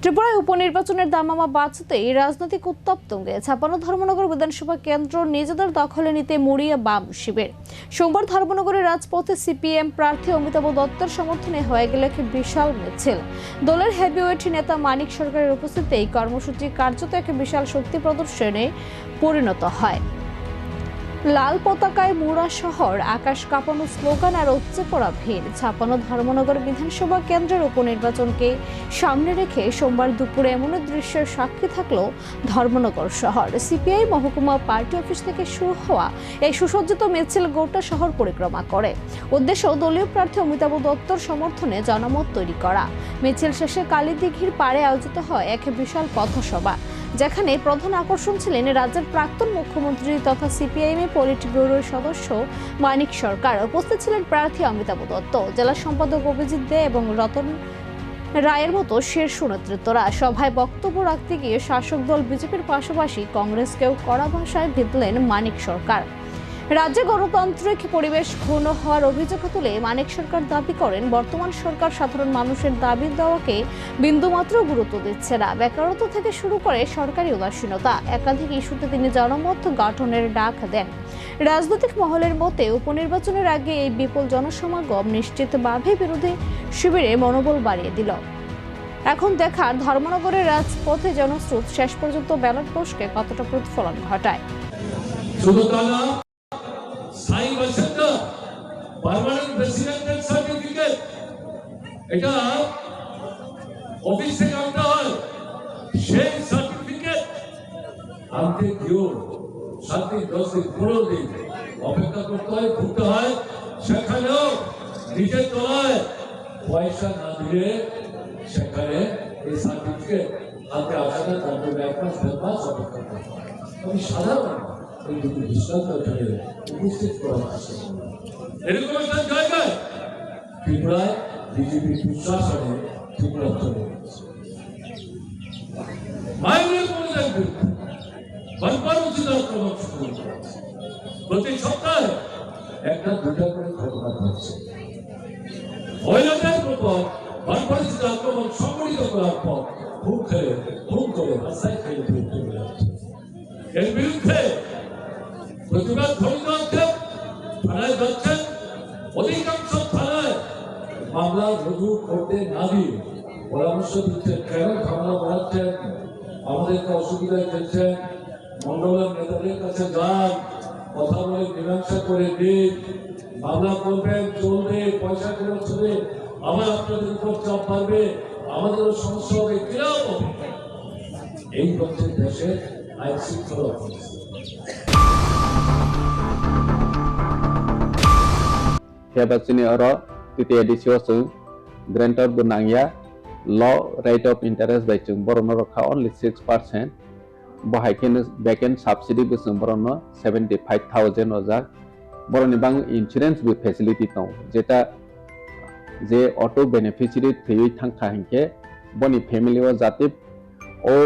ত্রিপুরায় উপনির্বাচনের দামামা বাঁচতেই রাজনৈতিক উত্তাপ তুঙ্গে। ৫৬ ধর্মনগর বিধানসভা কেন্দ্র নিজেদের দখলে নিতে মরিয়া বাম শিবির। সোমবার ধর্মনগরের রাজপথে সিপিএম প্রার্থী অমিতাভ দত্তের সমর্থনে হয়ে গেল এক বিশাল মিছিল। দলের হেভিওয়েট নেতা মানিক সরকারের উপস্থিতিতে এই কর্মসূচি কার্যত এক বিশাল শক্তি প্রদর্শনে পরিণত হয়। লাল পতাকায় মোড়া শহর, আকাশ কাঁপানো স্লোগান আর উপচে পড়া ভিড়। ৫৬ ধর্মনগর বিধানসভা কেন্দ্রের উপনির্বাচনকে সামনে রেখে সোমবার দুপুরে এমন দৃশ্যের সাক্ষী থাকলো ধর্মনগর শহর। সিপিআই মহকুমা পার্টি অফিস থেকে শুরু হওয়া এই সুসজ্জিত মিছিল গোটা শহর পরিক্রমা করে। উদ্দেশ্য দলীয় প্রার্থী অমিতাভ দত্তর সমর্থনে জনমত তৈরি করা। মিছিল শেষে কালীদিঘির পাড়ে আয়োজিত হয় এক বিশাল পথসভা, যেখানে প্রধান আকর্ষণ ছিলেন রাজ্যের প্রাক্তন মুখ্যমন্ত্রী তথা সিপিআইএম পলিট ব্যুরোর সদস্য মানিক সরকার। উপস্থিত ছিলেন প্রার্থী অমিতাভ দত্ত, জেলা সম্পাদক অভিজিৎ দে এবং রতন রায়ের মতো শীর্ষ নেতৃত্বরা। সভায় বক্তব্য রাখতে গিয়ে শাসক দল বিজেপির পাশাপাশি কংগ্রেসকেও কড়া ভাষায় ভিদলেন মানিক সরকার। রাজ্যে গণতান্ত্রিক পরিবেশ ক্ষুণ্ণ হওয়ার অভিযোগ তুলে মানিক সরকার দাবি করেন, বর্তমান সরকার সাধারণ মানুষের দাবি দেওয়াকে বিন্দুমাত্র গুরুত্ব দিচ্ছে না। বেকারত্ব থেকে শুরু করে সরকারি উদাসীনতা, একাধিক ইস্যুতে তিনি জনমত গঠনের ডাক দেন। রাজনৈতিক মহলের মতে উপনির্বাচনের আগে এই বিপুল জনসমাগম নিশ্চিতভাবে বিরোধী শিবিরে মনোবল বাড়িয়ে দিল। এখন দেখার ধর্মনগরের রাজপথে জনস্রোত শেষ পর্যন্ত ব্যালট বক্সকে কতটা প্রতিফলন ঘটায়। পার্মানেন্ট রেসিডেন্টের সার্টিফিকেট এটা অফিস থেকে আনতে হয়, সেই সার্টিফিকেট আনতে গিয়েও 7 দিন 10 দিন 15 দিন অপেক্ষা করতে হয়, ঘুরতে হয়। সেখানেও নিজের তলায় পয়সা না দিলে সেখানে এই সার্টিফিকেট হাতে আসাটা তার জন্য 1 মাস 1.5 মাস অপেক্ষা করতে হয়। আমি সাধারণ এই দুটি দৃষ্টান্ত এখানে উপস্থিত করা হচ্ছে। এরকম একটা জায়গায় ত্রিপুরায় বিজেপি দুঃশাসনে ত্রিপুরা চলে গেছে। মাইনের মহিলার বিরুদ্ধে বর্বরোচিত আক্রমণ শুরু করেছে। প্রতি সপ্তাহে 1-2টা করে ঘটনা ঘটছে। মহিলাদের উপর বর্বরোচিত আক্রমণ সংঘটিত করার পর খুন করে রাস্তায় ফেলে চলে যাচ্ছে। এর বিরুদ্ধে প্রতিবাদ ধ্বনিত হচ্ছে, থানায় যাচ্ছেন। অধিকাংশ থানায় মামলা রুজু করতে না দিয়ে পরামর্শ দিচ্ছেন, কেন মামলা বাড়াচ্ছেন, আমাদেরকে অসুবিধায় ফেলছেন, মন্ডলের নেতাদের কাছে যান, কথা বলে মীমাংসা করে দিন, মামলা করবেন, চলবে, পয়সা খরচ হবে, আবার আপনাদের উপর চাপ পারবে, আমাদেরও সমস্যা হবে, কিরাও হবে। এই হচ্ছে দেশের আইন শৃঙ্খলা পরিস্থিতি। Hebasini oro titi edisio sung grantor bunangya law rate of interest by chung borono rokha only 6%. Bohaikin backend subsidy by chung borono 75,000 ojak. Boroni bang insurance by facility tong jeta je auto beneficiary thui thangkha hinke boni family o jatip o